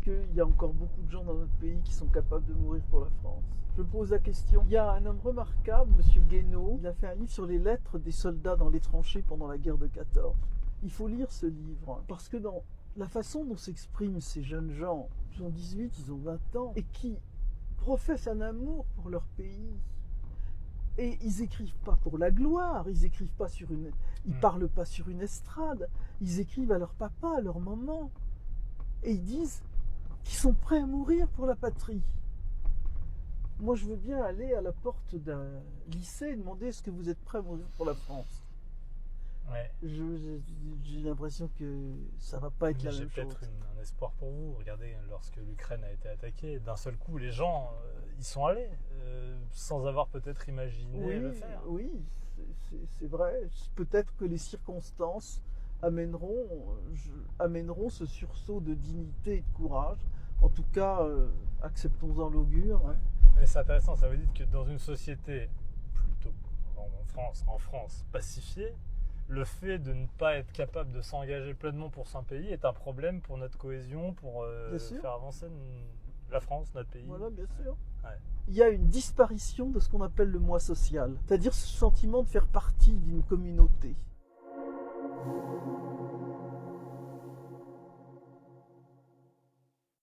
qu'il y a encore beaucoup de gens dans notre pays qui sont capables de mourir pour la France? Je pose la question. Il y a un homme remarquable, M. Guénaud, il a fait un livre sur les lettres des soldats dans les tranchées pendant la guerre de 14. Il faut lire ce livre, parce que dans la façon dont s'expriment ces jeunes gens, ils ont 18, ils ont 20 ans, et qui professent un amour pour leur pays. Et ils écrivent pas pour la gloire, ils écrivent pas sur une, ils parlent pas sur une estrade, ils écrivent à leur papa, à leur maman, et ils disent qu'ils sont prêts à mourir pour la patrie. Moi, je veux bien aller à la porte d'un lycée et demander est-ce que vous êtes prêts à mourir pour la France. Ouais. J'ai l'impression que ça va pas être la même chose. J'ai peut-être un espoir pour vous. Regardez, lorsque l'Ukraine a été attaquée, d'un seul coup, les gens y sont allés, sans avoir peut-être imaginé le faire. Oui, c'est vrai. Peut-être que les circonstances amèneront ce sursaut de dignité et de courage. En tout cas, acceptons-en l'augure. Ouais. Mais c'est intéressant, ça veut dire que dans une société plutôt en France pacifiée, le fait de ne pas être capable de s'engager pleinement pour son pays est un problème pour notre cohésion, pour faire avancer la France, notre pays. Voilà, bien sûr. Ouais. Il y a une disparition de ce qu'on appelle le moi social, c'est-à-dire ce sentiment de faire partie d'une communauté.